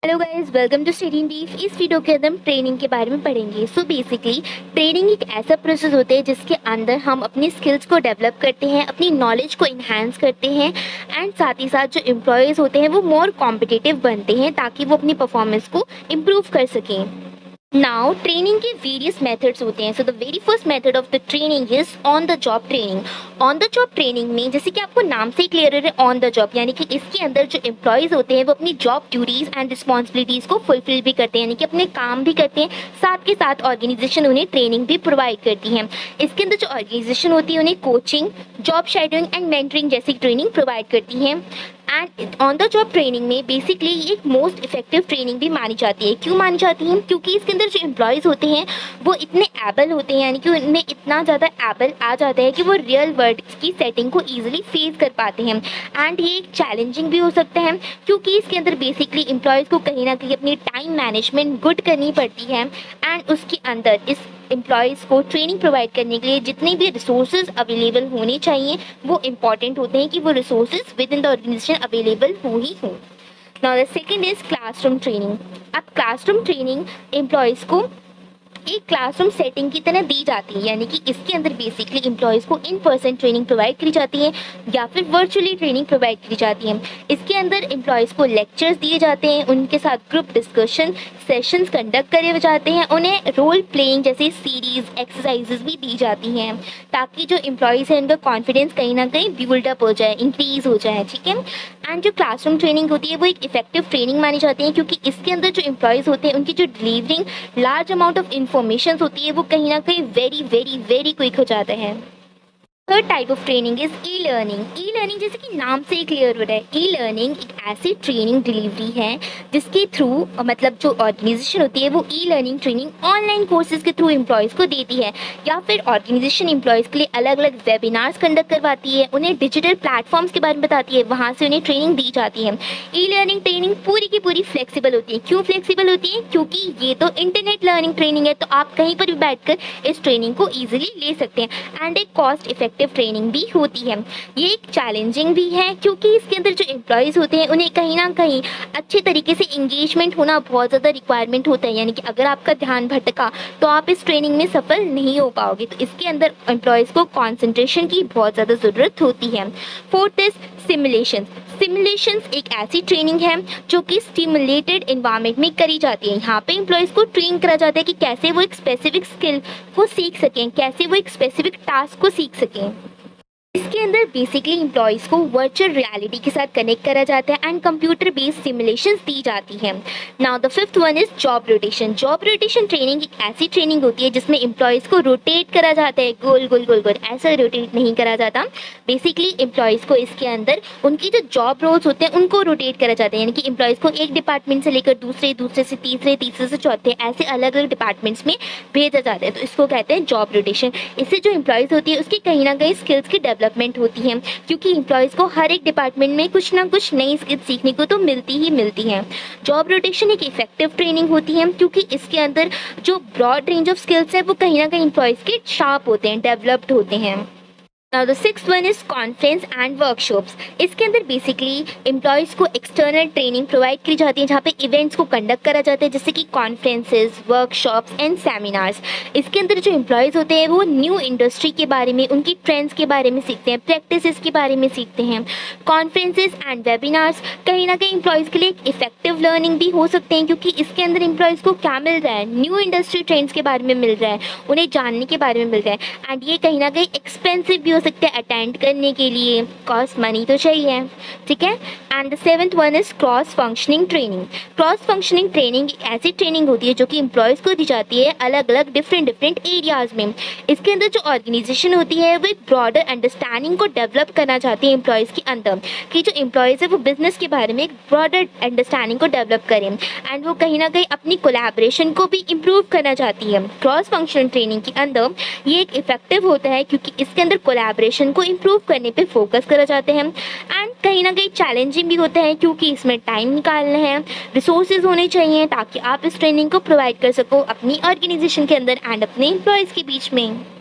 Hello guys, welcome to study in brief. इस video के अंदर हम ट्रेनिंग के बारे में पढ़ेंगे। सो बेसिकली ट्रेनिंग एक ऐसा प्रोसेस होता है जिसके अंदर हम अपनी स्किल्स को डेवलप करते हैं, अपनी नॉलेज को इन्हांस करते हैं एंड साथ ही साथ जो एम्प्लॉयज़ होते हैं वो मोर कॉम्पिटिटिव बनते हैं ताकि वो अपनी परफॉर्मेंस को इम्प्रूव कर सकें। नाउ ट्रेनिंग के वेरियस मेथड्स होते हैं। So the very first method of the training is on the job training. On the job training में जैसे कि आपको नाम से ही क्लियर है ऑन द जॉब, यानी कि इसके अंदर जो एम्प्लॉयज़ होते हैं वो अपनी जॉब ड्यूटीज़ एंड रिस्पॉन्सिबिलिटीज़ को फुलफिल भी करते हैं, यानी कि अपने काम भी करते हैं, साथ के साथ ऑर्गेनाइजेशन उन्हें ट्रेनिंग भी प्रोवाइड करती है। इसके अंदर जो ऑर्गेनाइजेशन होती है उन्हें coaching, job scheduling and mentoring जैसी ट्रेनिंग प्रोवाइड करती है। And on the job training में बेसिकली एक मोस्ट इफेक्टिव ट्रेनिंग भी मानी जाती है। क्यों मानी जाती है? क्योंकि इसके अंदर जो एम्प्लॉयज़ होते हैं वो इतने एबल होते हैं, यानी कि उनमें इतना ज़्यादा एबल आ जाता है कि वो रियल वर्ल्ड की सेटिंग को ईजिली फेस कर पाते हैं। एंड ये एक चैलेंजिंग भी हो सकता है क्योंकि इसके अंदर बेसिकली एम्प्लॉयज़ को कहीं ना कहीं अपनी टाइम मैनेजमेंट गुड करनी पड़ती है। एंड उसके अंदर इस एम्प्लॉयज़ को ट्रेनिंग प्रोवाइड करने के लिए जितने भी रिसोर्सेज अवेलेबल होने चाहिए वो इम्पॉर्टेंट होते हैं कि वो resources within the organisation available हो ही हो। Now the second is classroom training. अब क्लासरूम ट्रेनिंग एम्प्लॉयज़ को एक क्लासरूम सेटिंग की तरह दी जाती है, यानी कि इसके अंदर बेसिकली एम्प्लॉयज़ को इन पर्सन ट्रेनिंग प्रोवाइड करी जाती है या फिर वर्चुअली ट्रेनिंग प्रोवाइड की जाती है। इसके अंदर एम्प्लॉयज़ को लेक्चर्स दिए जाते हैं, उनके साथ ग्रुप डिस्कशन सेशंस कंडक्ट करे जाते हैं, उन्हें रोल प्लेइंग जैसे सीरीज एक्सरसाइजेज भी दी जाती हैं ताकि जो एम्प्लॉयज़ हैं उनका कॉन्फिडेंस कहीं ना कहीं बिल्डअप हो जाए, इंक्रीज़ हो जाए। ठीक है। एंड जो क्लासरूम ट्रेनिंग होती है वो एक इफेक्टिव ट्रेनिंग मानी जाती है क्योंकि इसके अंदर जो एम्प्लॉयज़ होते हैं उनकी जो delivering large amount of information होती है वो कहीं ना कहीं वेरी वेरी वेरी क्विक हो जाता है। Third type of training is e learning. E learning जैसे कि नाम से ही क्लियर हो रहा है, ई लर्निंग एक ऐसी ट्रेनिंग डिलीवरी है जिसके थ्रू मतलब जो ऑर्गेनाइजेशन होती है वो e learning training online courses के थ्रू एम्प्लॉयज़ को देती है या फिर ऑर्गेनाइजेशन एम्प्लॉयज़ के लिए अलग अलग वेबिनार्स कंडक्ट करवाती है, उन्हें डिजिटल प्लेटफॉर्म्स के बारे में बताती है, वहाँ से उन्हें ट्रेनिंग दी जाती है। ई लर्निंग ट्रेनिंग पूरी की पूरी फ्लेक्सिबल होती है। क्यों फ्लेक्सिबल होती है? क्योंकि ये तो इंटरनेट लर्निंग ट्रेनिंग है, तो आप कहीं पर भी बैठकर इस ट्रेनिंग को ईजिली ले सकते हैं। एंड एक कॉस्ट इफेक्टिव ट्रेनिंग भी होती है। ये एक चैलेंजिंग भी है क्योंकि इसके अंदर जो एम्प्लॉयज़ होते हैं उन्हें कहीं ना कहीं अच्छे तरीके से इंगेजमेंट होना बहुत ज़्यादा रिक्वायरमेंट होता है, यानी कि अगर आपका ध्यान भटका तो आप इस ट्रेनिंग में सफल नहीं हो पाओगे। तो इसके अंदर एम्प्लॉयज़ को कॉन्सेंट्रेशन की बहुत ज़्यादा ज़रूरत होती है। Fourth is simulation. सिमुलेशंस एक ऐसी ट्रेनिंग है जो कि स्टिमुलेटेड एनवायरनमेंट में करी जाती है। यहाँ पे एम्प्लॉयज़ को ट्रेन करा जाता है कि कैसे वो एक स्पेसिफिक स्किल को सीख सकें, कैसे वो एक स्पेसिफिक टास्क को सीख सकें। इसके अंदर बेसिकली एम्प्लॉयज़ को वर्चुअल रियलिटी के साथ कनेक्ट करा जाता है एंड कंप्यूटर बेस्ड सिमुलेशंस दी जाती है। Now the fifth one is job rotation. Job rotation training एक ऐसी ट्रेनिंग होती है जिसमें एम्प्लॉयज़ को रोटेट करा जाता है, गोल गोल गोल गोल ऐसा रोटेट नहीं करा जाता। बेसिकली एम्प्लॉयज़ को इसके अंदर उनकी जो जॉब रोल्स होते हैं उनको रोटेट करा जाता है, यानी कि एम्प्लॉयज़ को एक डिपार्टमेंट से लेकर दूसरे, दूसरे से तीसरे, तीसरे से चौथे ऐसे अलग अलग डिपार्टमेंट्स में भेजा जाता है। तो इसको कहते हैं जॉब रोटेशन। इससे जो एम्प्लॉयज़ होती है उसकी कहीं ना कहीं स्किल्स की डेवलपमेंट होती है क्योंकि एम्प्लॉयज़ को हर एक डिपार्टमेंट में कुछ ना कुछ नई स्किल सीखने को तो मिलती ही मिलती है। जॉब रोटेशन एक इफेक्टिव ट्रेनिंग होती है क्योंकि इसके अंदर जो ब्रॉड रेंज ऑफ स्किल्स है वो कहीं ना कहीं एम्प्लॉयज़ के शार्प होते हैं, डेवलप्ड होते हैं। Now the sixth one is conference and workshops. इसके अंदर बेसिकली एम्प्लॉयज़ को एक्सटर्नल ट्रेनिंग प्रोवाइड की जाती है जहाँ पे इवेंट्स को कंडक्ट करा जाता है जैसे कि कॉन्फ्रेंसेस, वर्कशॉप्स एंड सेमिनार्स। इसके अंदर जो एम्प्लॉयज़ होते हैं वो न्यू इंडस्ट्री के बारे में, उनकी ट्रेंड्स के बारे में सीखते हैं, प्रैक्टिसेस के बारे में सीखते हैं। कॉन्फ्रेंसेस एंड वेबिनार्स कहीं ना कहीं एम्प्लॉयज़ के लिए एक इफेक्टिव लर्निंग भी हो सकते हैं क्योंकि इसके अंदर एम्प्लॉयज़ को क्या मिल रहा है? न्यू इंडस्ट्री ट्रेंड्स के बारे में मिल रहा है, उन्हें जानने के बारे में मिल रहा है। एंड ये कहीं ना कहीं एक्सपेंसिव भी हो सकते हैं अटेंड करने के लिए, कॉस्ट मनी तो चाहिए। ठीक है। And the seventh one is cross functioning training. Cross functioning training एक ऐसी ट्रेनिंग होती है जो कि एम्प्लॉयज़ को दी जाती है अलग अलग डिफरेंट एरियाज़ में। इसके अंदर जो ऑर्गेनाइजेशन होती है वो एक ब्रॉडर अंडरस्टैंडिंग को डेवलप करना चाहती है एम्प्लॉयज़ के अंदर कि जो एम्प्लॉयज़ है वो बिजनेस के बारे में एक ब्रॉडर अंडरस्टैंडिंग को डेवलप करें एंड वो कहीं ना कहीं अपनी कोलैबोरेशन को भी इम्प्रूव करना चाहती है। क्रॉस फंक्शनल ट्रेनिंग के अंदर ये एक इफेक्टिव होता है क्योंकि इसके अंदर कोलैबोरेशन को इम्प्रूव करने पे फोकस करा जाते हैं एंड कहीं ना कहीं चैलेंजिंग भी होता है क्योंकि इसमें टाइम निकालना है, रिसोर्सेज होने चाहिए ताकि आप इस ट्रेनिंग को प्रोवाइड कर सको अपनी ऑर्गेनाइजेशन के अंदर एंड अपने एम्प्लॉयज़ के बीच में।